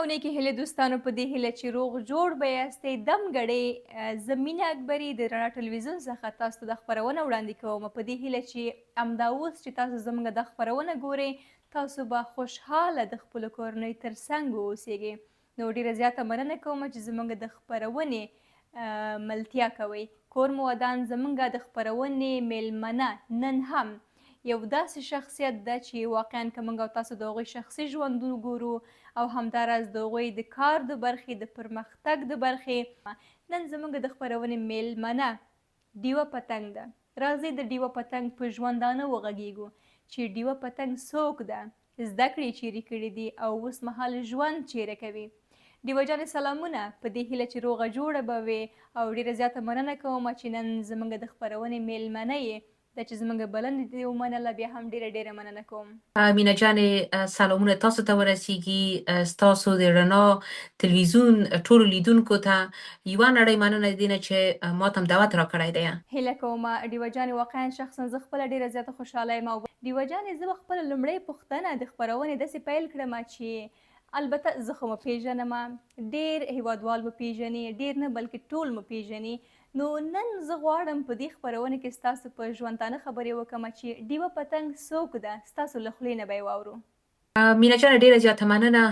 او نیکی هیله دوستانو په دې هیله چې روغ جوړ به یاستئ دم ګړۍ زه مینه اکبري د رڼا ټلویزیون څخه تاسو ته د خپرونه وړاندې کوم په دې هیله چې همدا اوس چې تاسو زموږ د خپرونه ګورئ تاسو به خوشحاله د خپلو کورنیو تر څنګ واوسیږئ نو ډیره زیاته مننه کوم چې زموږ د خپرونې ملتیا کوئ کور مو ودان زموږ د خپرونې میلمنه نن هم یو داسې شخصیت ده چې واقعا که موږ او تاسو د هغوی شخصي ژوندونه ګورو او همداراز د هغوی د کار د برخې د پرمختګ د برخې نن زموږ د خپرونې میلمنه ډیوه پتنګ ده راځئ د ډیوه پتنګ په ژوندانه وغږیږو چې ډیوه پتنګ څوک ده زده کړې چیرې کړي دي او اوس مهال ژوند چیرې کوي ډیوه جانې سلامونه په دې هیله چې روغه جوړه به وې او ډیره زیاته مننه کوم چې نن زموږ د خپرونې میلمنه یې دا چې زموږ بلنه دې ومنله بیا هم ډیره مننه کوم مینه جانې سلامونه تاسو ته ورسیږي ستاسو د رڼا تلویزیون ټولو لیدونکو ته یوه نړۍ مننه دي نه چې ما ته هم دعوت راکړی دی هیله کوم ډیوه جانې واقعا شخصا زه خپله ډیره زیاته خوشحاله یم او ډیوه جانې زه به خپله لومړۍ پوښتنه د خپرونې داسې پیل کړم چې البته زه خو مو پیژنم ډیر هیوادوال مو پیژني ډیر نه بلکې ټول مو پیژني نو نن زه غواړم په دې خپرونه کې ستاسو په ژوندانه خبرې وکړم چې ډیوه پتنګ څوک ده ستاسو له خولې نه به یې واورو مینه جانه ډیره زیاته مننه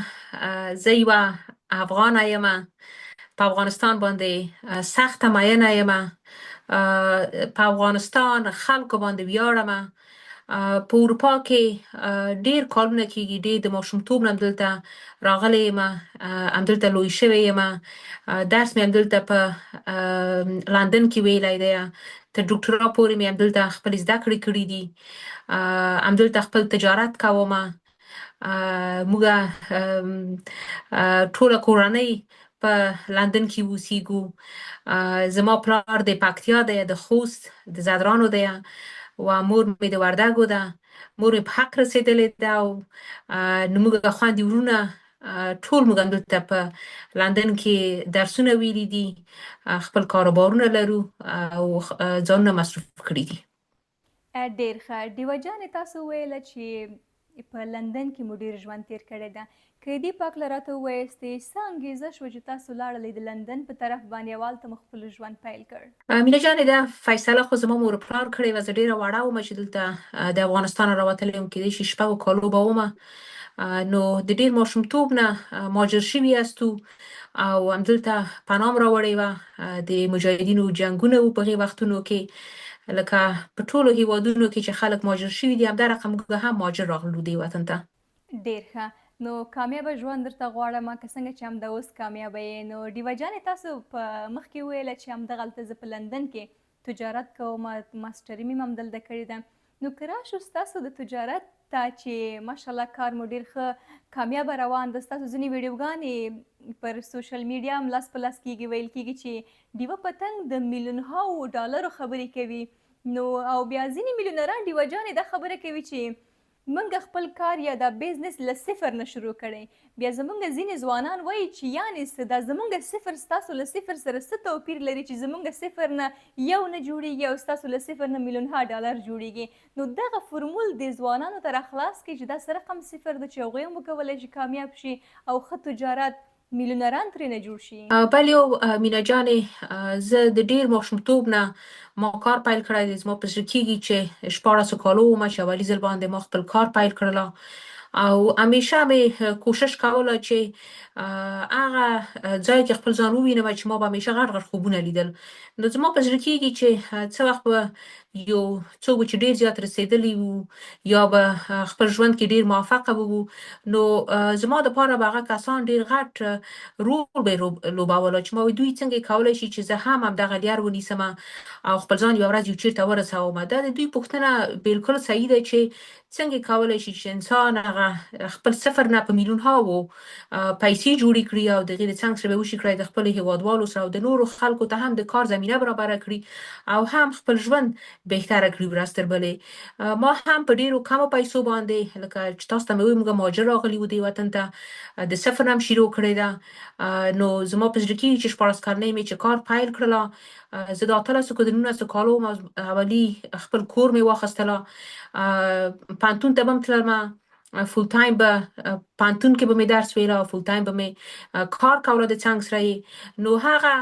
زه یوه افغانه یم په افغانستان باندې سخته مینه یم په افغانستان خلکو باندې ویاړم په اروپا کې ډیر کارونه کیږي ډیر د ماشومتوب نه همدلته راغلی یم همدلته لوی شوی یم درس مې همدلته په لندن کې ویلی دی تر ډاکټرا پورې مې همدلته خپل زده کړې کړي دي همدلته خپل تجارت کوم موږ ټوله کورنۍ په لندن کې اوسېږو زما پلار د پکتیا دی د خوست د زدرانو دی و مور مې د وردګو ده مور مې په حق رسېدلې ده او نو موږ خویندې ورونه ټول موږ همدلته په لندن کې درسونه ویلي دي خپل کاروبارونه لرو او ځانونه مصروف کړي دي ډیر ښه ډیوه جانې تاسو ویله چې په لندن کې مو ډیر ژوند تیر کړی ده که دې په هکله راته ووایاستې څه انګېزه شوه چې تاسو لاړلئ د لندن په طرف باندې او هلته مو خپل ژوند پیل کړ مینه جانې دا فیصله خو زما مور پلار کړې وه زه ډېره وړه ومه چې دلته د افغانستان راوتلی وم کېدای شي شپږو کالو به ومه نو د ډېر ماشومتوب نه مهاجر شوي یاستو او همدلته پناه م راوړې وه د مجاهدینو جنګونه وو په هغې وختونو کې لکه په ټولو هیوادونو کې چې خلک مهاجر شوي دي همدارقه موږ هم مهاجر راغلو دې وطن ته ډیر ښه نو کامیابه ژوند درته غواړم که څنګه چې همدا اوس کامیابه یې نو ډیوه جانې تاسو په مخکې وویله چې همدغلته زه په لندن کې تجارت کوم ماسټري مې همدلته کړې ده نو که راشو ستاسو د تجارت ته چې ماشاءالله کار مو ډیر ښه کامیابه روان ده ستاسو ځینې ویډیوګانې پر سوشل میډیا هم لاس په لاس کېږي ویل کېږي چې ډیوه پتنګ د میلیونهاو ډالرو خبرې کوي نو او بیا ځینې میلیونران ډیوه جانې دا خبره کوي چې موږ خپل کار یا دا بزنس له صفر نه شروع کړی بیا زموږ ځینې ځوانان وایي چې یعنې څه دا زموږ صفر ستاسو له صفر سره څه توپیر لري چې زموږ صفر نه یو نه جوړیږي او ستاسو له صفر نه میلیونها ډالر جوړیږي نو دغه فرمول د ځوانانو ته راخلاص کړي چې دا څه رقم صفر ده چې هغوی هم وکولی شي کامیاب شي او ښه تجارت میلیونران ترېنه جوړ شي بلې مینه جانې زه د ډېر ماشومتوب نه ما کار پیل کړی دی زما په زړه کېږي چې 14 کالو ومه چې اولي ځل باندې ما خپل کار پیل کړله او همیشه مې کوشش کوله چې هغه ځای کې خپل ځان ووینم چې ما به همیشه غټ غټ خوبونه لیدل نو زما په زړه کېږي چې څه وخت به یو څوک چې ډېر زیات رسېدلی وو یا به خپل ژوند کې ډېر موفقه وو نو زما دپاره به هغه کسان ډېر غټ رول به لوبوله چې ما دوی څنګه کولی شي چې زه هم همدغه لیر ونیسم او خپل ځان یوه ورځ یو چېرته ورسوم دا د دوی پوښتنه بالکل صحیح ده چې څنګه کولی شي چې انسان هغه خپل صفر نه په میلیونهاو پیسې جوړې کړي او د هغې د څنګ سره به وشي کړی د خپلو هیوادوالو سره او د نورو خلکو ته هم د کار زمینه برابره کړي او هم خپل ژوند بهتره کړي ورځ تر بلې ما هم په ډېرو کمو پیسو باندې لکه چې تاسو ته مې وویل موږ مهاجر راغلي وو دې وطن ته د صفر نه هم شروع کړې ده نو زما په زړه کېږي چې 14 کلنۍ مې چې کار پیل کړله زه د 18 که د 19 کالو اولي خپل کور مې واخیستله پوهنتون ته به هم تلمه فول تایم به پانتون کې به مې درس ویله او فول تایم به مې کار کوله د څنګ سره یې. نو هغه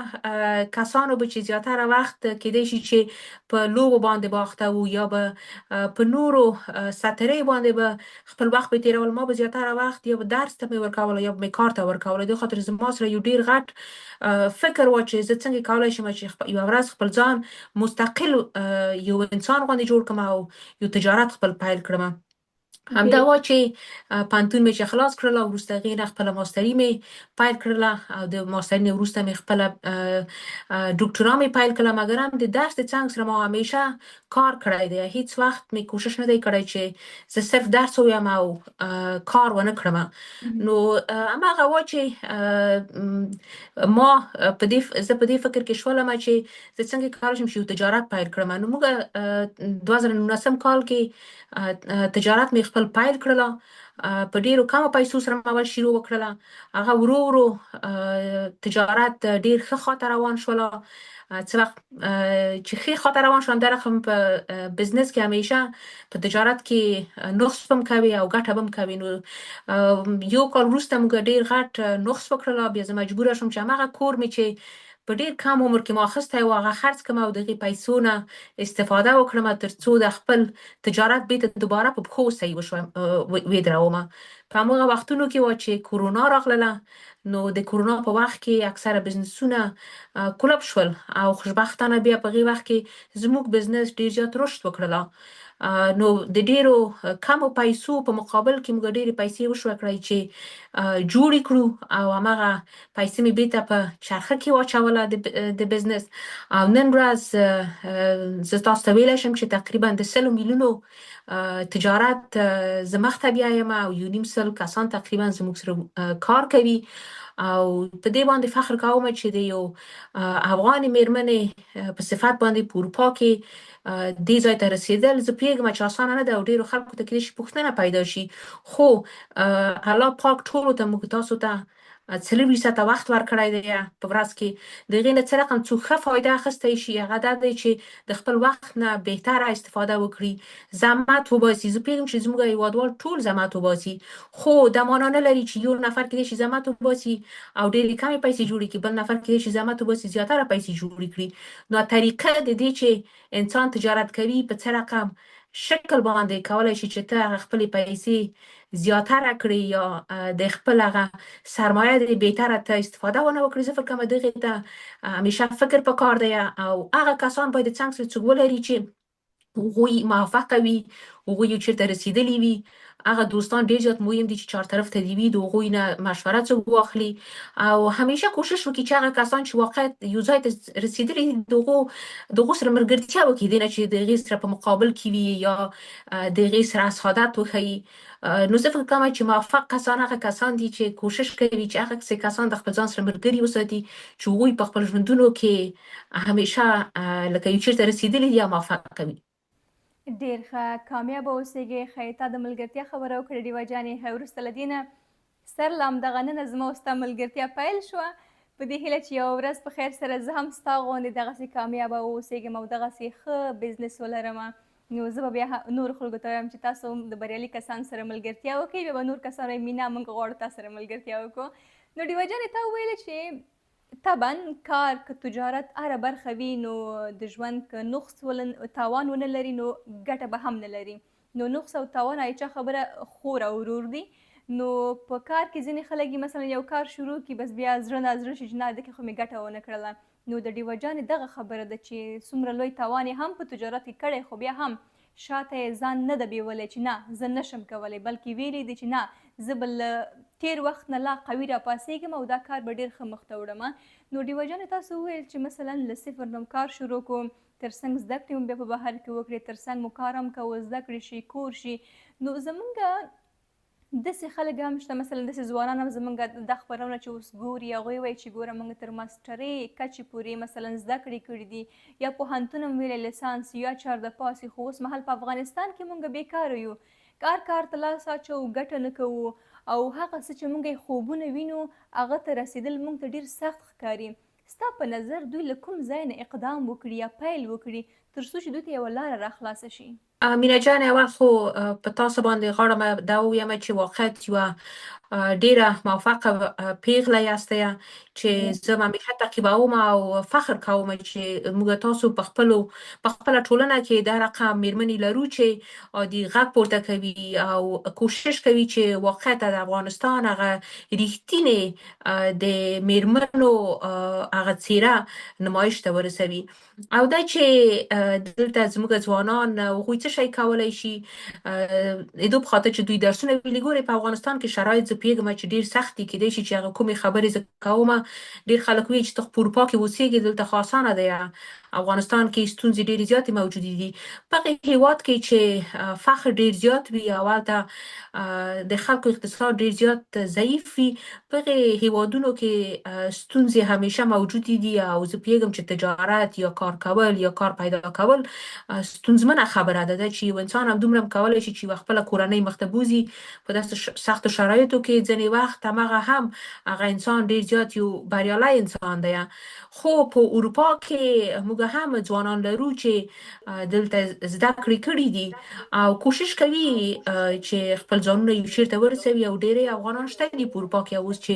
کسانو به چې زیاتره وخت کېدای شي چې په لوبو باندې باخته وو یا به په نورو ساترۍ باندې به خپل وخت به تېرول، ما به زیاتره وخت یا به درس ته مې ورکوله یا به مې کار ته ورکوله. د خاطر زما سره یو ډیر غټ فکر و چې زه څنګه کولی شم چې یوه ورځ خپل ځان مستقل یو انسان غوندې جوړ کړم او یو تجارت خپل پیل کړم. همدا وا چې پانتون مې چې خلاص کړله، وروسته هغې نه خپله ماستري مې پیل کړله او د ماستري نه وروسته مې خپله ډاکټرا مې پیل کړله. مګر هم د درس د څنګ سره ما همیشه کار کړی دی. هیڅ وخت مې کوشش نه دی کړی چې زه صرف درس ووایم او کار ونه کړم. نو هماغه وا چې ما زه په دې فکر کې شولم چې زه څنګه کولی شم چې یو تجارت پیل کړم. نو موږ 2019 کال کې تجارت مې خپل پیل کړله. په ډیرو کمو پیسو سره مې اول شروع وکړله. هغه ورو ورو تجارت ډیر ښه خواته روان شوله. څه وخت چې ښې خواته روان شو، همدا رقم په بزنس کې همیشه په تجارت کې نقص به هم کوي او ګټه به هم کوي. نو یو کال وروسته موږ ډیر غټ نقص وکړله. بیا زه مجبوره شوم چې هماغه کور مې چې په ډیر کم عمر کې ما اخیستی و هغه خرڅ کړم او د هغې پیسو نه استفاده وکړم تر څو د خپل تجارت بیرته دوباره په پښو صحیح ودروم. په هماغه وختونو کې و چې کورونا راغله. نو د کورونا په وخت کې اکثره بزنسونه کلب شول او خوشبختانه بیا په هغې وخت کې زموږ بزنس ډیر زیات رشد وکړله. نو د ډیرو کمو پیسو په مقابل کې موږ ډیرې پیسې وشوه کړی چې جوړې کړو او هماغه پیسې مې بیرته په چرخه کې واچوله د بزنس. او نن ورځ زه تاسو ته ویلی شم چې تقریبا د 100 میلیونو تجارت زه مخته بیایم او 1.5 کسان تقریبا زموږ سره کار کوي. او په دې باندې فخر کوم چې د یو افغاني میرمنې په صفت باندې په اروپا کې دې ځای ته رسېدل زه پوهېږم چې اسانه نه ده او ډېرو خلکو ته کېدای شي پوښتنه پیدا شي. خو الله پاک ټولو ته موږ تاسو ته 4 ساعته وخت ورکړی دی په ورځ کې. د هغې نه څه رقم څوک ښه فایده اخیستی شي هغه دا دی چې د خپل وخت نه بهتره استفاده وکړي، زحمت وباسي. زه پوهېږم چې زموږ هېوادوال ټول زحمت وباسي، خو دا معنا نه لري چې یو نفر کېدای شي زحمت وباسي او ډېرې کمې پیسې جوړې کړي، بل نفر کېدای شي زحمت وباسي زیاتره پیسې جوړې کړي. نو طریقه د دې چې انسان تجارت کوي په څه رقم شکل باندې کولی شي چې ته هغه خپلې پیسې زیاتره کړي یا د خپل هغه سرمایه د بهتره ته استفاده ونه وکړي. زه فکر کوم دغې ته همیشه فکر پکار دی او هغه کسان باید د څنګ سره څوک ولري چې هغوی موفقه وي، هغوی یو چېرته رسېدلي وي. هغه دوستان ډېر زیات مهم دي چې چارطرف ته دې وي، د هغوی نه مشوره څوک واخلي او همیشه کوشش وکړي چې هغه کسان چې واقعا یو ځای ته رسېدلي دي د هغو سره ملګرتیا وکړي، دې نه چې د هغې سره په مقابل کې وي یا د هغې سره حسادت وښیي. نو زه فکر کوم چې موفق کسان هغه کسان دي چې کوشش کوي چې هغه څه کسان د خپل ځان سره ملګري وساتي چې هغوی په خپل ژوندونو کې همیشه لکه یو چېرته رسېدلي دي یا موفق کوي. ډېر ښه، کامیابه اوسېږئ. ښایي تا د ملګرتیا خبره وکړه ډېوه جانې. وروسته له دې نه سر له همدغه ننه زما او ستا ملګرتیا پیل شوه په دې هیله چې یوه ورځ په خیر سره زه هم ستا غوندې دغسې کامیابه واوسېږم او دغسې ښه بزنس ولرم. نو زه به بیا نورو خلکو ته وایم چې تاسو هم د بریالي کسانو سره ملګرتیا وکړئ. بیا به نور کسان وایي مینا موږ غواړو تا سره ملګرتیا وکړو. نو ډېوه جانې تا وویله چې طبعا کار که تجارت هره برخه وي نو د ژوند که نقص تاوان ونه لري نو ګټه به هم نه لري. نو نقص او تاوان هیچا خبره خور او ورور دي. نو په کار کې ځینې خلک مثلا یو کار شروع کړي بس بیا زړه نازړه شي چې نه دکې خو مې ګټه ونه کړله. نو د ډېوه جانې دغه خبره ده چې څومره لوی تاوان یې هم په تجارت کې کړی خو بیا هم شاته یې ځان نه ده بیولی چې نه زه نشم کولی، بلکې ویلي دي چې نه زه به له تیر وخت نه لا قوي راپاڅېږم او دا کار به ډېر ښه مخته وړم. نو ډېوه جانې تاسو وویل چې مثلا له صفر نه کار شروع کوم، تر څنګ زده کړې مو بیا په بهر کې وکړې، تر څنګ مو کار هم کوو، زده کړې شي، کور شي. نو زمونږ داسې خلک هم شته، مثلا داسې ځوانان هم زمونږ دا خپرونه چې اوس ګوري هغوی وایي چې ګوره موږ تر ماسټرۍ کچې پورې مثلا زده کړې کړي دي یا پوهنتون هم ویلی لیسانس یا 4 د پاسې، خو اوس مهال په افغانستان کې موږ بېکاره یو، کار ته لاس اچوو ګټه نه کوو او هغه څه چې موږ یې خوبونه وینو هغه ته رسېدل موږ ته ډېر سخت ښکاري. ستا په نظر دوی له کوم ځای نه اقدام وکړي یا پیل وکړي تر څو چې دوی ته یوه لاره راخلاصه شي؟ مینا جان، اول خو په تاسو باندې غواړم دا ووایم چې واقعیت یوه ډیره موفقه پیغله یاست چې زه همیشه تعقیبوم او فخر کوم چې موږ تاسو په خپله ټولنه کې دا رقم میرمنې لرو چې عادي غږ پورته کوي او کوشش کوي چې واقعیت د افغانستان هغه ریښتینې د میرمنو هغه څیره نمایش ته ورسوي. او دا چې دلته زموږ ځوانان هغوی څه شی کولی شي د دې په خاطر چې دوی درسونه ویلي. ګورې په افغانستان کې شرایط زه پوهېږم چې ډېر سخت دي، کیدای شي چې هغه کومې خبرې زه کوم ډېر خلک وایي چې ته په اروپا کې اوسېږې دلته خو اسانه دی. افغانستان کې ستونزې ډېرې زیاتې موجودې دي. په هغې هېواد کې چې فقر ډېر زیات وي او هلته د خلکو اقتصاد ډېر زیات ضعیف وي، په هغې هېوادونو کې ستونزې همیشه موجودې دي. او زه پوهېږم چې تجارت یا کار کول یا کار پیدا کول ستونزمنه خبره ده چې یو انسان همدومره کولی شي چې یوه خپله کورنۍ مخته بوځي په داسې سختو شرایطو کې. ځینې وخت همغه هغه انسان ډېر زیات یو بریالی انسان دی. خو په اروپا کې موږ هم ځوانان لرو چې دلته زده کړې کړي دي او کوشش کوي چې خپل ځانونه یو چېرته ورسوي. او ډېری افغانان شته دي په اروپا کې اوس چې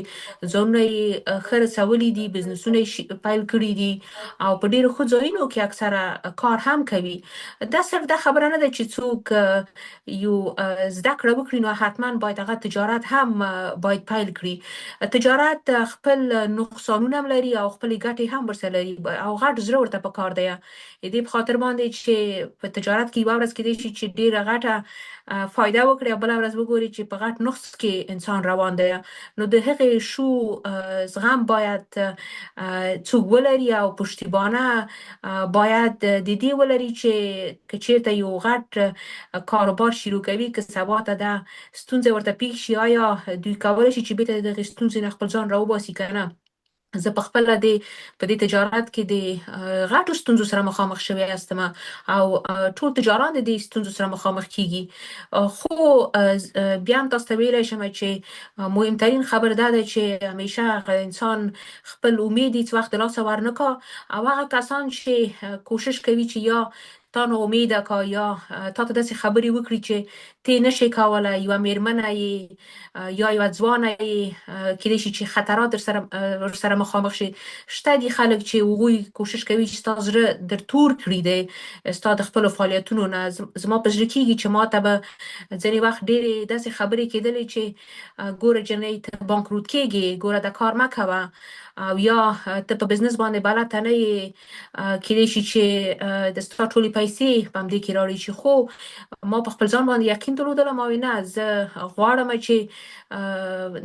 ځانونه یې ښه رسولي دي، بزنسونه یې پیل کړي دي او په ډېرو ښه ځایونو کې اکثره کار هم کوي. دا صرف دا خبره نه ده چې څوک یو زده کړه وکړي نو حتما باید هغه تجارت هم باید پیل کړي. تجارت خپل نقصانونه هم لري او خپلې ګټې هم ورسره لري او غټ زړه ورته پکار دی. د دې په خاطر باندې چې په تجارت کې یوه ورځ کیدای شي چې ډېره غټه فایده وکړي او بله ورځ وګوري چې په غټ نقص کې انسان روان دی. نو د هغې زغم باید څوک ولري او پشتیبانه باید د دې ولري چې که چېرته یو غټ کاروبار شروع کوي، که سبا ته دا ستونزه ورته پیښ شي، آیا دوی کولی شي چې بیرته د دغې ستونزې نه خپل ځان راوباسي که نه. زه په خپله په دې تجارت کې د غټو ستونزو سره مخامخ شوې هستم او ټول تجاران د دې ستونزو سره مخامخ کیږي. خو بیا هم تاسو ته ویلی شم چې مهمترین خبر دا ده چې همیشه هغه انسان خپل امید هیڅ وخت د لاسه ورنکړه او هغه کسان چې کوشش کوي چې یا تا نا امیده کا یا تا ته داسې خبرې وکړي چې تی نشي کولی، یوه میرمنه یې یا یوه ځوانه یې کیدای شي چې خطرات ورسره مخامخ شي. شته دي خلک چې هغوی کوشش کوي چې ستا زړه در تور کړي دی ستا د خپلو فعالیتونو نه. زما په زړه کېږي چې ما ته به ځینې وخت ډېرې داسې خبرې کېدلې چې ګوره جنۍ ته بانکروت کېږي، ګوره دا کار مه کوه، او یا ته په بزنس باندې بلده نه یې، کیدای شي چې د ستا ټولې پیسې په همدې کې راړي شي. خو ما په خپل ځان باندې یقین درلودلم او نه، زه غواړم چې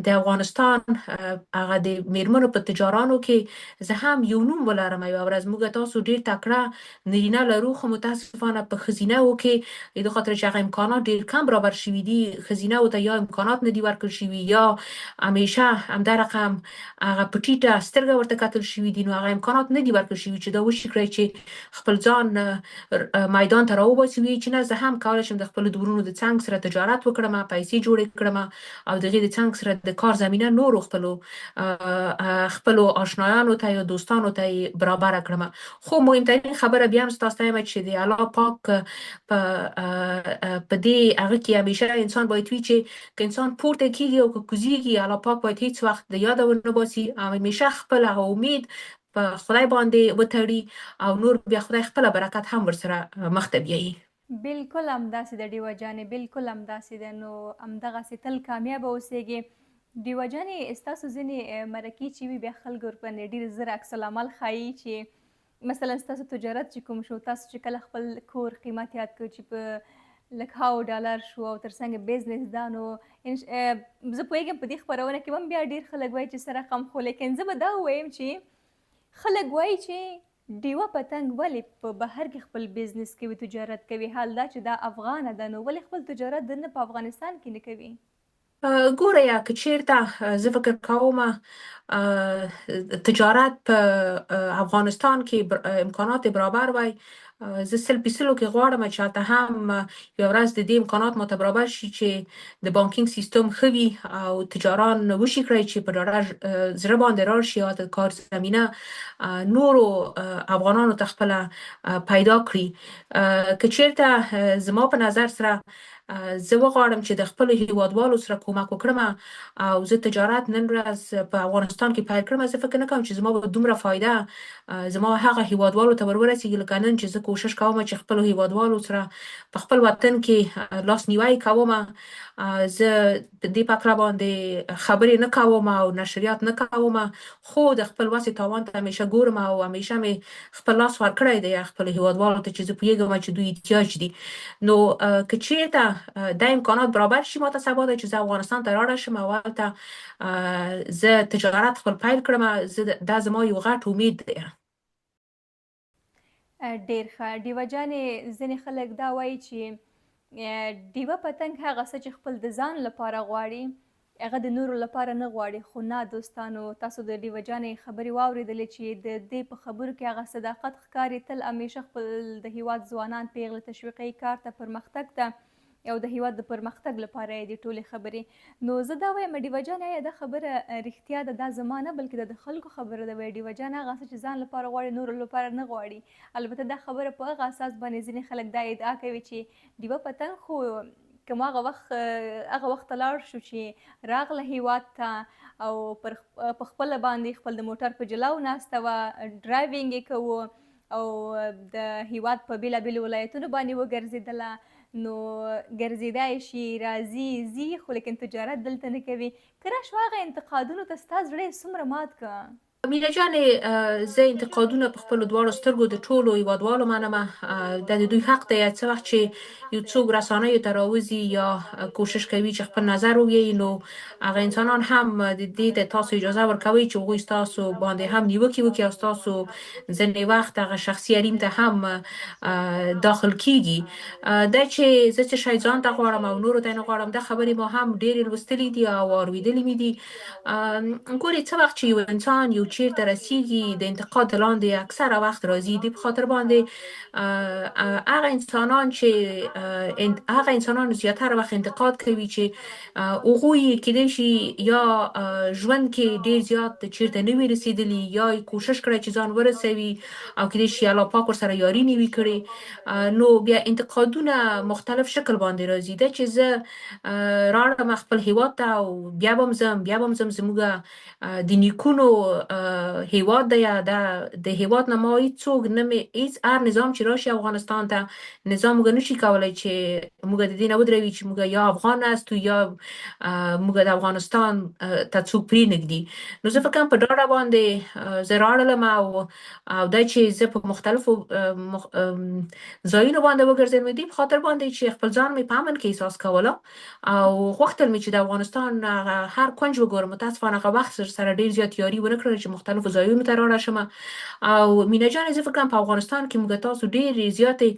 د افغانستان هغه د میرمنو په تجارانو کې زه هم یو نوم ولرم. یوه ورځ موږ تاسو ډېر تکړه نرینه لرو خو متاسفانه په ښځینهو کې د دې خاطر چې هغه امکانات ډېر کم برابر شوي دي. ښځینهو ته یا امکانات نه دي ورکړل شوي یا همیشه همدا رقم هغه په ټیټه سترګه ورته کتل شوي دي، نو هغه امکانات نه دي ورکړل شوي چې دا وشي کړی چې خپل ځان میدان ته راوباسي. وایي چې نه، زه هم کولی شم د خپلو د ورونو د څنګ سره تجارت وکړم، پیسې جوړې کړم او د هغې د څنګ سره د کار زمینه نورو خپلو آشنایانو ته یا دوستانو ته یې برابره کړم. خو مهمترین خبره بیا هم ستاسو ته وایم چې د الله پاک په دې هغه کې همیشه انسان باید وي چې که انسان پورته کېږي او که کوزېږي، الله پاک باید هیڅ وخت د یاده ونه باسي او همیشه خپل هغه امید په خدای باندې وتړي او نور بیا خدای خپله برکت هم ورسره مخته بیایي. بالکل همداسې ده ډیوه جانې، بالکل همداسې ده. نو همدغسې تل کامیابه اوسیږي. ډیوه جانې، ستاسو ځینې مرکې چې وي بیا خلکو ورباندې ډېر زر عکس العمل ښایي چې مثلا ستاسو تجارت چې کوم شو، تاسو چې کله خپل کور قیمت یاد کړ چې په لکهاو ډالر شو او ترڅنګ بزنس دا، نو زه پوهېږم په دې خپرونه کې هم بیا ډېر خلک وایي چې څه رقم، خو لیکن زه به دا ووایم چې خلک وایي چې ډیوه پتنګ ولې په بهر کې خپل بزنس کوي، تجارت کوي، حال دا چې دا افغانه ده، نو ولې خپل تجارت د نه په افغانستان کې نه کوي؟ ګوره یا که چېرته زه فکر کوم تجارت په افغانستان کې امکانات برابر وای زه سل پیسلو کې غواړم چې هلته هم یوه ورځ د دې امکانات ماته برابر شي چې د بانکینګ سیستم ښه وي او تجاران وشي کړی چې په ډاډه زړه باندې راړ شي او د کار زمینه نورو افغانانو ته خپله پیدا کړي. که چیرته زما په نظر سره زه وغواړم چې د خپلو هیوادوالو سره کومک وکړم او زه تجارت نن ورځ په افغانستان کې پیل کړم، زه فکر نه کوم چې زما به دومره فایده زما هغه هیوادوالو ته ورورسیږي لکه نن چې زه کوشش کوم چې خپلو هیوادوالو سره په خپل وطن کې لاسنیوی کوم. زه په دې پکره باندې خبرې نه کوم او نشریات نه کوم، خو د خپل وس تاوان ته همیشه ګورم او همیشه مې خپل لاس ورکړی دی خپل هیوادوالو ته چې زه پوهیږم چې دوی احتیاج دي. نو که چیرته د امکانات برابر شي ماته سبا ده چې زه افغانستان ته لاړه شم او هلته زه تجارت خپل پیل کړم، دا زما یو غټ امید دی. ډیر ښه. ډیوه جانې، ځینې خلک دا وایي چې ډیوه پتنګ هغه څه چې خپل د ځان لپاره غواړي هغه د نورو لپاره نه غواړي. خو نه دوستانو، تاسو د ډیوه جانې خبرې واورېدلې چې د دې په خبرو کې هغه صداقت ښکاري. تل همیشه خپل د هیواد ځوانان پیغله تشویقوي کار ته، پرمختګ ته او د هیواد د پرمختګ لپاره یې د ټولې خبرې. نو زه دا وایم ډیوه جان، آیا دا خبره رښتیا ده؟ دا زما نه بلکې د خلکو خبره ده. وایي ډیوه جان هغه څه چې ځان لپاره غواړي نورو لپاره نه غواړي. البته دا خبره په هغه اساس باندې ځینې خلک دا ادعا کوي چې ډیوه پتنګ خو کوم هغه وخت لاړ شو چې راغله هیواد ته او په خپله باندې خپل د موټر په جلاو ناسته وه، ډرایوینګ یې کوو او د هیواد په بېلابېلو ولایتونو باندې وګرځېدله. نو ګرځېدای شي، راځي ځي، خو لیکن تجارت دلته نه کوي. که راشو هغه انتقادونو ته ستا زړه یې څومره مات که؟ مینه جانې، زه انتقادونه په خپلو دواړو سترګو د ټولو هیوادوالو منم. دا د دوی حق دی. څه وخت چې یو څوک رسنیو ته راوځي یا کوشش کوي چې خپل نظر ووایي، نو هغه انسانان هم د دې ته تاسو اجازه ورکوئ چې هغوی ستاسو باندې هم نیوکې وکړي او ستاسو ځینې وخت هغه شخصي حریم ته هم داخل کیږي. دا چې زه څه شی ځان ته غواړم او نورو ته نه غواړم، دا خبرې ما هم ډېرې لوستلې دي او اورېدلې مې دي. ګورې، څه وخت چې یو انسان یو چیرته رسیږي د انتقاد لاندې اکثره وخت راځي د په خاطر باندې هغه انسانان زیاتره وخت انتقاد کوي چې هغوی کیدای شي یا ژوند کې ډیر زیات چیرته نه وي رسیدلی یا کوشش کړی چې ځان ورسوي او کیدای شي الله پاک ورسره یاري نه وي کړې. نو بیا انتقادونه مختلف شکل باندې راځي. دا چې زه راړم خپل هیواد ته او بیا به هم ځم زموږ د نیکونو هیواد دی. د هیواد نه ما هیڅوک نه هیڅ هر نظام چې راشي افغانستان ته، نظام موږ نشي کولی چې موږ د دې نه ودروي چې موږ یا افغان هستو یا موږ د افغانستان ته څوک پرېنږدي. نو زه فکر کوم په ډاډه باندې زه راړلم او دا چې زه په مختلفو ځایونو باندې وګرځېدم دې په خاطر باندې چې خپل ځان مې په امن کې احساس کوله او غوښتل مې چې د افغانستان هر کونج وګورم. متاسفانه هغه وخت سره ډیر زیات یاري ونه کړل چې مختلفو ځایونو ته راړه شم. او مینه جانې، زه فکر کوم په افغانستان کې موږ تاسو ډېرې زیاتې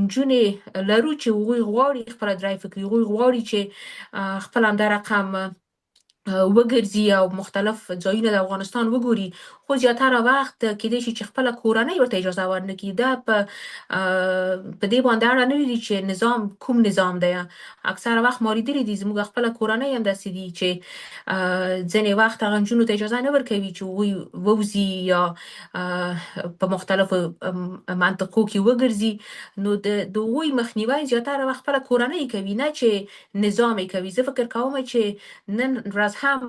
نجونې لرو چې هغوی غواړي خپله ډرایو وکړي، هغوی غواړي چې خپل همدا رقم وګرځي او مختلف ځایونه د افغانستان وګوري، خو زیاتره وخت کیدای شي چې خپله کورنۍ ورته اجازه ورنکړي. دا په دې باندې اړه نه لري چې نظام کوم نظام دی. اکثره وخت ما لیدلي دي زموږ خپله کورنۍ هم داسې دي چې ځینې وخت هغه نجونو ته اجازه نه ورکوي چې هغوی ووځي یا په مختلفو منطقو کې وګرځي. نو د هغوی مخنیوی زیاتره وخت خپله کورنۍ کوي، نه چې نظام یې کوي. زه فکر کوم چې نن ورځ هم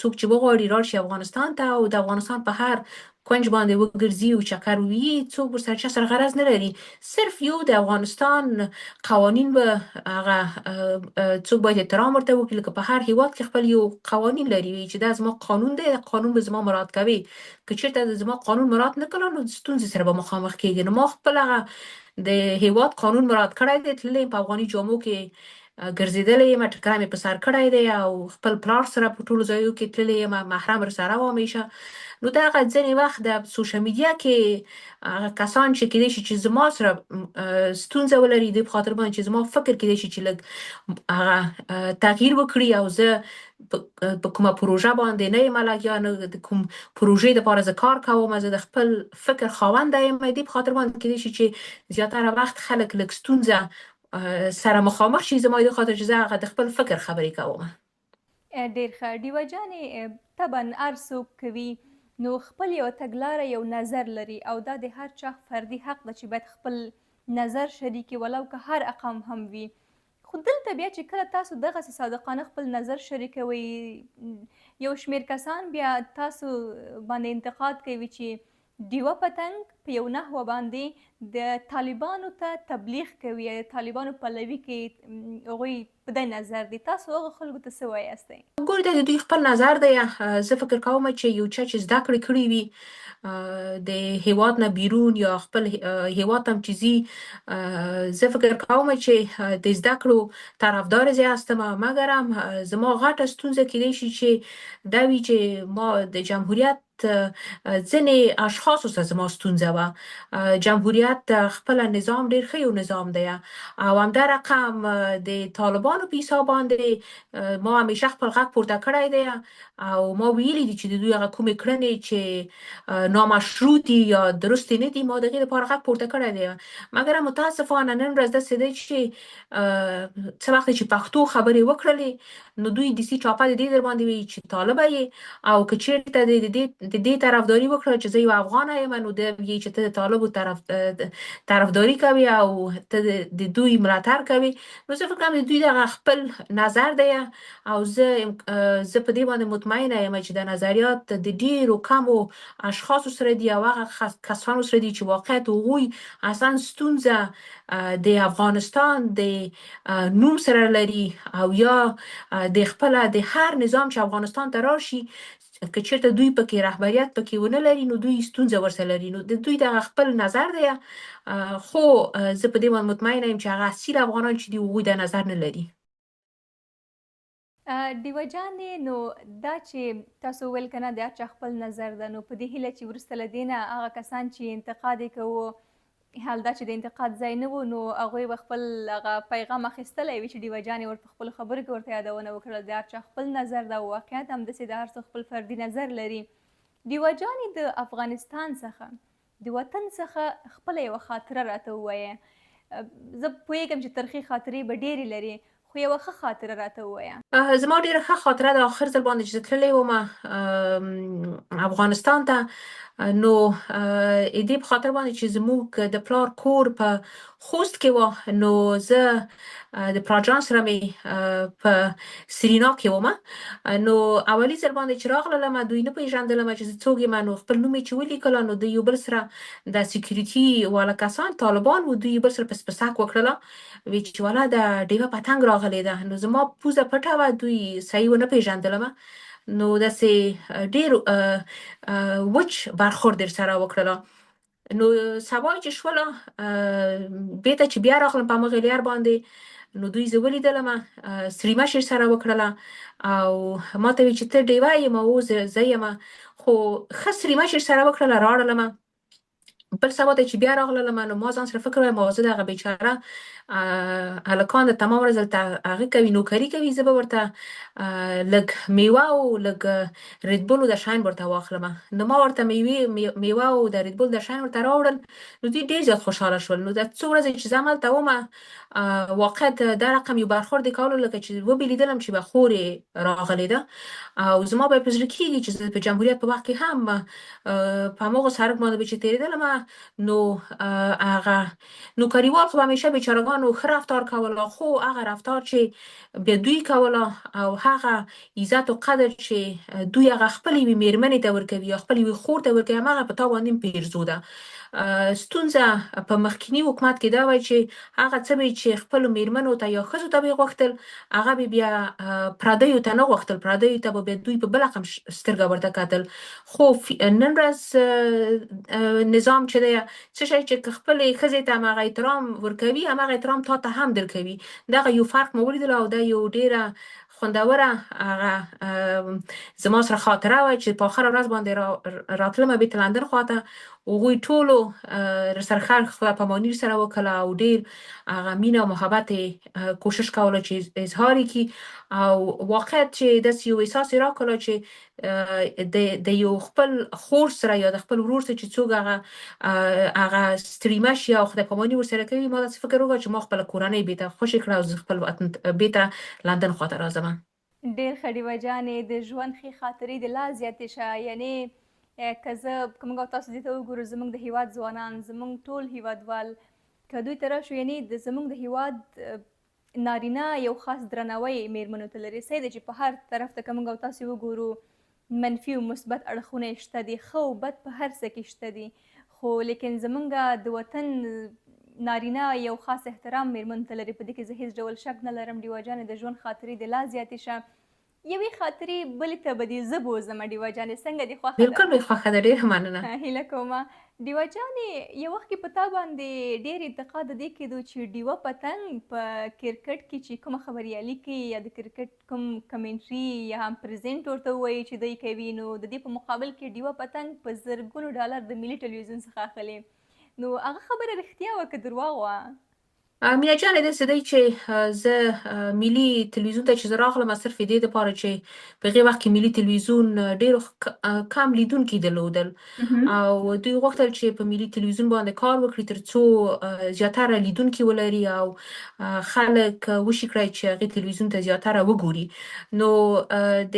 څوک چې وغواړي راشي شي افغانستان ته او د افغانستان په هر کونج باندې وګرځي او چکر ووهي، څوک ورسره چا سره غرض نه لري. صرف یو د افغانستان قوانین به هغه څوک باید احترام ورته وکړي. لکه په هر هیواد کې خپل یو قوانین لري چې دا زما قانون دی، قانون به زما مراعات کوي. که چېرته زما قانون مراعات نه کړه نو ستونزې سره به مخامخ کېږي. نو ما خپل هغه د هیواد قانون مراعات کړی دی، تللی په افغاني جامو کې ګرځېدلې یم، ټکری مې په سر کړی دی او خپل پلار سره په ټولو ځایو کې تللې یم، محرم ورسره وم همیشه. نو دغه ځینې وخت د سوشل میډیا کې هغه کسان چې کېدای شي چې زما سره ستونزه ولري، د په خاطر باندې چې زما فکر کېدای شي چې لږ هغه تغییر وکړي او زه په کومه پروژه باندې نه یم لګیا، نه د کوم پروژې دپاره زه کار کوم، زه د خپل فکر خاونده یم. دې په خاطر باندې کېدای شي چې زیاتره وخت خلک لږ ستونزه سره مخامخ شي زما د خاطر چې زه هغه د خپل فکر خبرې کوم. ډېر ښه. ډیوه جانې، طبعا هر څوک کوي نو خپل یو تګلاره یو نظر لري او دا د هر چا فردي حق ده چې باید خپل نظر شریکي ولو که هر اقام هم وي. خو دلته بیا چې کله تاسو دغسې صادقانه خپل نظر شریکوئ، یو شمېر کسان بیا تاسو باندې انتقاد کوي چې ډیوه پتنګ په یو نحوه باندې د طالبانو ته تبلیغ کوي، د طالبانو پلوي کوي. هغوی په دې نظر دي، تاسو هغو خلکو ته څه وایاستئ؟ ګورې دا د دوی خپل نظر دی. زه فکر کوم چې یو چا چې زده کړې کړې وي د هیواد نه بیرون یا خپل هیواد هم چې ځي، زه فکر کوم چې د زده کړو طرفدار زه هستم، مګر هم زما غټه ستونزه کېدای شي چې دا وي چې ما د جمهوریت ځینې اشخاصو سره زما ستونزه وه. جمهوریت خپل نظام ډېر ښه یو نظام دی او همدا رقم د طالبانو په حساب باندې ما همیشه خپل غږ پورته کړی دی او ما ویلي دي چې د دوی هغه کومې کړنې چې نامشروع دي یا درستې نه دي، ما د هغې لپاره غږ پورته کړی دی. مګر متاسفانه نن ورځ داسې دی چې څه وخت چې پښتو خبرې وکړلې نو دوی دسې چاپه د دې در باندې وي چې طالبه یې، او که چېرته د دې طرفداري وکړه چې زه یو افغانه یم، نو د وایي چې ته د طالبو طرفداري کوي او ته د دوی ملاتړ کوي. نو زه فکر کوم د دوی دغه خپل نظر دی او زه په دې باندې مطمئنه یم چې د نظریات د ډېرو کمو اشخاصو سره دي او هغه کسانو سره دي چې واقعیت هغوی اصلا ستونزه د افغانستان د نوم سره لري او یا د خپله د هر نظام چې افغانستان ته راشي که چېرته دوی پکې رهبریت پکې ونه لري نو دوی ستونزه ورسره لري. نو د دوی دغه خپل نظر دی، خو زه په دې باندې مطمئنه یم چې هغه اصیل افغانان چې دي هغوی دا نظر نه لري. ډیوه جانې، نو دا چې تاسو وویل که نه د هر چا خپل نظر ده، نو په دې هیله چې وروسته له دې نه هغه کسان چې انتقاد یې کوو، حال دا چې د انتقاد ځای نه و، نو هغوی به خپل هغه پیغام اخیستلی وي چې ډیوه جانې ورته خپلو خبرو کې ورته یادونه وکړه. د هر چا خپل نظر ده او واقعیت همداسې د هر څوک خپل فردي نظر لري. ډیوه جانې، د افغانستان څخه د وطن څخه خپله یوه خاطره راته ووایه. زه پوهېږم چې ترخې خاطرې به ډېرې لري، خو یوه ښه خاطره راته ووایه. زما ډېره ښه خاطره د آخر ځل باندې چې زه تللی وم افغانستان ته، نو دې په خاطر باندې چې زموږ د پلار کور په خوست کې وه، نو زه د پلارجان سره مې په سرینا کې وم. نو اولي ځل باندې چې راغلم دوی نه پېژندلم چې زه څوک یم. نو خپل نوم یې چې ولیکله نو د یو بل سره د سیکیورټي والا کسان طالبان و، دوی یو بل سره پس پسک وکړله، وی چې والا د ډیوه پتنګ راغلی ده. نو زما پوزه پټه وه، دوی صحیح ونه پېژندلمه، نو داسې ډېر وچ برخورد درسره وکړله. نو سبا چې شوله بېرته چې بیا راغلم په همغې لار باندې، نو دوی زه ولیدلمه، سریمه یې سره وکړله او ما ته وی چې ته ډیوه یې؟ ما و زه یمه، خو ښه سریمه یې سره وکړله، راړلمه. بل سبا ته چې بیا راغلم نو ما ځان سره فکر وکړ ما زه دغه بیچاره هلکان د تمام ورځ هلته هغه کوي، نوکري کوي، زه به ورته لږ میوه او لږ ریدبول د شاین ورته واخلم. نو ما ورته میوه او د ریدبول د شاین ورته راوړل، نو دوی ډېر زیات خوشحاله شول. نو د څو ورځې چې زه هملته ومه واقعیت دا رقم یو برخورد یې کولو لکه چې وبېلېدلم چې به خور یې راغلې ده او زما به یې په زړه کېږي چې زه په جمهوریت په وخت کې هم په هماغه سړک باندې به چې تېرېدلم نو هغه نوکریوال خو همیشه بیچارهګانو ښه رفتار کوله، خو هغه رفتار چې بیا دوی کوله او هغه عزت او قدر چې دوی هغه خپلې یوې مېرمنې ته ورکوي یا خپلې یوې خور ته ورکوي، هماغه په تا باندې هم پیرزو ده. ستونزه په مخکینی حکومت کې دا وای چې هغه څه به چې خپلو میرمنو ته یا ښځو ته به یې غوښتل هغه به بیا پردیو ته نه غوښتل، پردیو ته به بیا دوی په بله قم سترګه ورته کتل. خو نن ورځ نظام چې دی څه شی چې که خپلې ښځې ته همغه احترام ورکوي همغه احترام تا ته هم درکوي. دغه یو فرق مې ولیدل او دا یو ډېره خوندوره هغه زما سره خاطره وه چې په آخره ورځ باندې راتلمه بیرته لندن خواته. هغوی ټولو راسره ښه پاماني سره وکړله او ډېر هغه مینه او محبت یې کوشش کوله چې اظهار یې کړي او واقعیت چې داسې یو احساس یې راکړله چې د یو خپل خور سره یا د خپل ورور سره چې څوک هغه ستړي شي او خدای پاماني ورسره کوي، ما داسې فکر وکړ چې ما خپله کورنۍ بیرته خوشې کړه او زه خپل وطن بیرته لندن خواته راځم. ډېر ښه ډیوه جانې، د ژوند ښې خاطرې دې لا زیاتې شه. یعنې که موږ او تاسو دې ته وګورو، زموږ د هیواد ځوانان، زموږ ټول هیوادوال که دوی ته راشو، یعنې زموږ د هیواد نارینه یو خاص درناوی میرمنو ته لري. صحیح ده چې په هر طرف ته که موږ او تاسو وګورو منفي او مثبت اړخونه یې شته دي، ښه او بد په هر څه کې شته دي، خو لیکن زموږ د وطن نارینه یو خاص احترام میرمنو ته لري. په دې کې زه هیڅ ډول شک نه لرم. ډیوه جانې د ژوند خاطرې دې لا زیاتې شه. یوې خاطرې بلې ته به دې زه بوځمه. ډیوه جانې څنګه دې خوښه ده؟ بالکل مې خوښه ده، ډېره مننه. هیله کومه. ډیوه جانې یو وخت کې په تا باندې ډېر انتقاد د دې کېدو چې ډیوه پتنګ په کرکټ کې چې کومه خبریالي کوي یا د کرکټ کوم کمنټري یا هم پرزنټ ورته ووایي چې دوی کوي، نو د دې په مقابل کې ډیوه پتنګ په زرګونو ډالر د ملي ټلویزیون څخه اخلي. نو هغه خبره رښتیا وه که درواغ وه؟ مینه جانې داسې دی چې زه ملي تلویزیون ته چې زه راغلم صرف د دې دپاره چې په هغې وخت کې ملي تلویزیون ډېرو کم لیدونکي درلودل او دوی غوښتل چې په ملي تلویزیون باندې کار وکړي تر څو زیاتره لیدونکي ولري او خلک وشي کړی چې هغې تلویزیون ته زیاتره وګوري. نو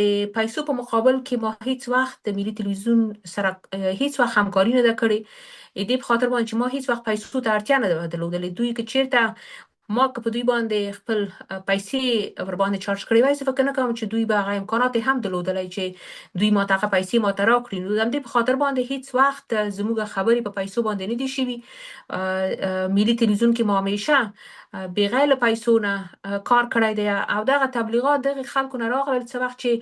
د پیسو په مقابل کې ما هیڅ وخت د ملي تلویزیون سره هیڅ وخت همکاري نه ده کړې. دې په خاطر باندې چې ما هیڅ وخت پیسو ته اړتیا نه ده درلودلې. دوی که چېرته ما که په دوی باندې خپل پیسې ورباندې چارج کړې وای، زه فکر نه کوم چې دوی به هغه امکانات هم درلودلی چې دوی ماته هغه پیسې ماته راکړي. نو د همدې په خاطر باندې هیڅ وخت زموږ خبرې په پیسو باندې نه دي شوي. ملي تلویزیون کې ما همیشه بغیر له پیسو نه کار کړی دی او دغه تبلیغات دغه خلکو نه راغلل. څه وخت چې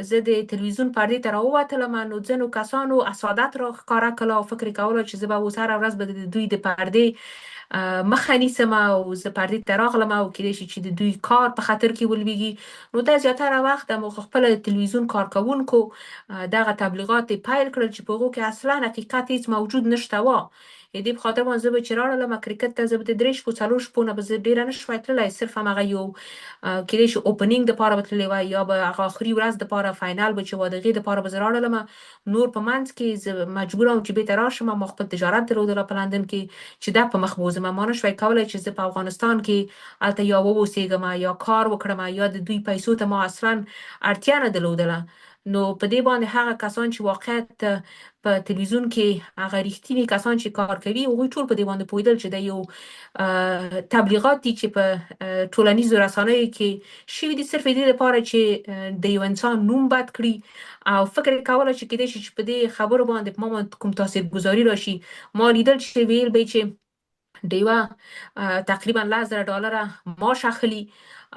زه د تلویزیون پردې ته راووتلم، نو ځینو کسانو حسادت را ښکاره کړله او فکر یې کوله چې زه به اوس هره ورځ به د دوی د پردې مخه نیسم او زه پردې ته راغلم او کیدای شي چې د دوی کار په خطر کې ولویږي. نو دا زیاتره وخت د خپله تلویزیون کارکوونکو دغه تبلیغات پیل کړل چې په هغو کې اصلا حقیقت هیڅ موجود نشته وه. د دې په خاطر باندې زه به چې راغلم کرکټ ته، زه به د 3 شپو 4 شپو نه به زه ډېره نه شوای تللی، صرف همغه یو کیدای شي اوپنینګ دپاره به تللی وای یا به هغه آخري ورځ دپاره فاینل به چې وه د هغې دپاره به زه راغلم. نور په منځ کې زه مجبوره وم چې بیرته راشم. ما خپل تجارت درلودله په لندن کې چې دا په مخ بوځم. ما نه شوای کولی چې زه په افغانستان کې هلته یا واوسېږم یا کار وکړم یا د دوی پیسو ته ما اصلا اړتیا نه درلودله. نو په دې باندې هغه کسان چې واقعیت په تلویزیون کې هغه رښتیني کسان چې کار کوي هغوی ټول په دې باندې پوهېدل چې دا یو تبلیغات دي چې په ټولنیزو رسنیو کې شوي دي صرف دې لپاره چې د یو انسان نوم بد کړي او فکر یې کولی چې کیدای شي چې په دې خبرو باندې په ما باندې کوم تاثیرګذاري راشي. ما لیدل چې ویل به چې ډیوه تقریبا $10,000 معاش اخلي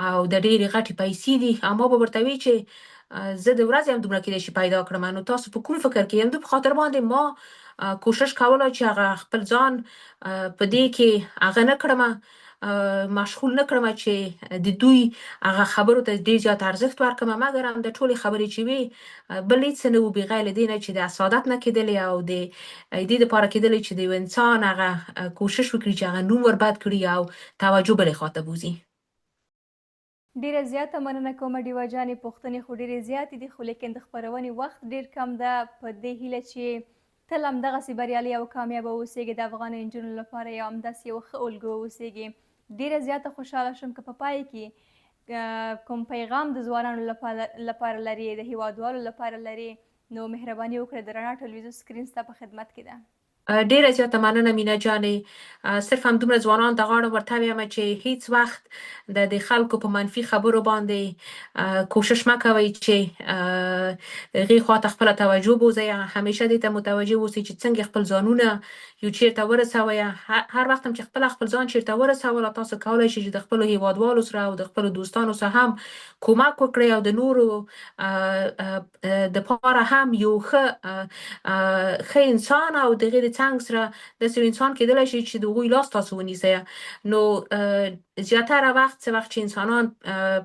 او د ډېرې غټې پیسې دي او ما به ورته وی چې زه د ورځې هم دومره کیدای شي پیدا کړم. نو تاسو په کوم فکر کې؟ همدې په خاطر باندې ما کوشش کوله چې هغه خپل ځان په دې کې هغه نه کړم، مشغول نه کړم چې د دوی هغه خبرو ته ډېر زیات ارزښت ورکړم، مګر هم د ټولې خبرې چې وې بل هېڅ نه وو بغیر له دې نه چې د حسادت نه کېدلې او د دې دپاره کېدلې چې د یو انسان هغه کوشش وکړي چې هغه نوم وربد کړي او توجه بلې خواته بوځي. ډیره زیاته مننه کومه ډیوه جانې. پوښتنې خو ډیرې زیاتې دي خو لیکن د خپرونې وخت ډیر کم ده. په دې هیله چې تل همدغسې بریالي او کامیابه اوسیږي، د افغان نجونو لپاره یو همداسې یو ښه الګو اوسیږي. ډیره زیاته خوشحاله شوم که په پای کې کوم پیغام د ځوانانو لپاره لري، د هیوادوالو لپاره لري، نو مهرباني وکړئ د رڼا ټلویزیون سکرین ستا په خدمت کې ده. ډیره زیاته مننه مینا جانې. صرف همدومره ځوانان د غاړه ورته وایم چې هیڅ وخت د خلکو په منفي خبرو باندې کوشش مه کوئ چې هغې خواته خپله توجه بوځئ. همیشه دې ته متوجه اوسئ چې څنګه خپل ځانونه یو چیرته ورسوئ. هر وخت هم چې خپل ځان چیرته ورسولو، تاسو کولی شئ چې د خپلو هیوادوالو سره او د خپلو دوستانو سره هم کومک وکړئ او د نورو د پاره هم یو ښه انسان او د هغې د څنګ سره داسې یو انسان کېدلی شي چې د هغوی لاس تاسو ونیسئ. نو زیاتره وخت څه وخت چې انسانان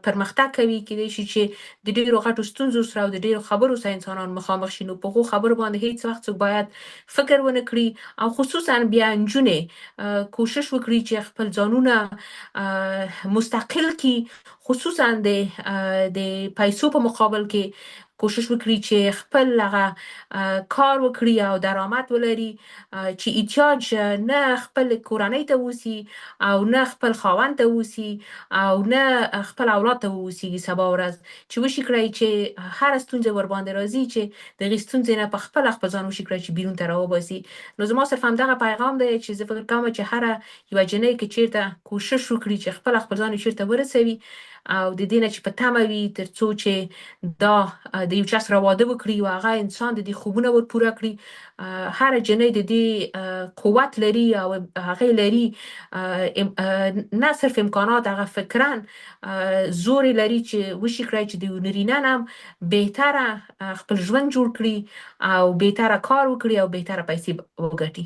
پرمختګ کوي، کېدای شي چې د ډېرو غټو ستونزو سره او د ډېرو خبرو سره انسانان مخامخ شي، نو په هغو خبرو باندې هیڅ وخت څوک باید فکر ونه کړي او خصوصا بیا نجونې کوشش وکړي چې خپل ځانونه مستقل کړي، خصوصا د پیسو په مقابل کې کوشش وکړي چې خپل هغه کار وکړي او درآمد ولري، چې احتیاج نه خپل کورنۍ ته اوسي او نه خپل خاوند ته اوسي او نه خپل اولاد ته واوسیږي سبا ورځ، چې وشي کړی چې هره ستونزه ورباندې راځي چې د هغې ستونزې نه په خپل ځان وشي کړی چې بیرون ته راوباسي. نو زما صرف همدغه پیغام دی چې زه فکر کوم چې هره یوه جنۍ که چیرته کوشش وکړي چې خپل ځان یې چیرته ورسوي او د دې نه چې په تمه وي تر څو چې دا د یو چا سره واده وکړي او هغه انسان د دې خوبونه ور پوره کړي. هره جنۍ د دې قوت لري او هغې لري نه صرف امکانات، هغه فکرا زور لري چې وشي کړی چې د یو نرینه نه هم بهتره خپل ژوند جوړ کړي او بهتره کار وکړي او بهتره پیسې وګټي.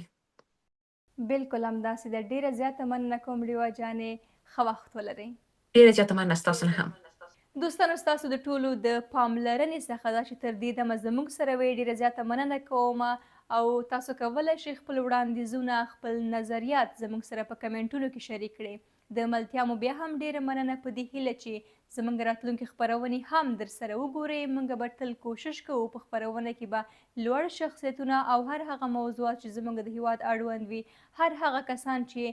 بالکل همداسې ده. ډیره زیاته مننه کوم ډیوه جانې، ښه وخت ولرئ. ډیره زیاته مننه ستاسو نه هم. دوستانو، ستاسو د ټولو د پاملرنې څخه دا چې تر دې دمه زموږ سره وئ، ډیره زیاته مننه کوم. او تاسو کولی شئ خپل وړاندیزونه، خپل نظریات زموږ سره په کمنټونو کې شریک کړئ. د ملتیا مو بیا هم ډیره مننه په دې هیله چې زموږ راتلونکې خپرونې هم در سره وګورئ. موږ به تل کوشش کوو په خپرونه کې به لوړ شخصیتونه او هر هغه موضوعات چې زموږ د هیواد اړوند وي، هر هغه کسان چې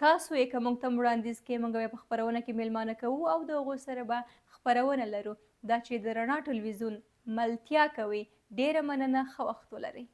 تاسو یې که موږ ته وړاندیز کوئ، موږ به په خپرونه کې میلمانه کوو او د هغو سره به خپرونه لرو. دا چې د رڼا ټلویزیون ملتیا کوئ. ډیره مننه، ښه وخت ولرئ.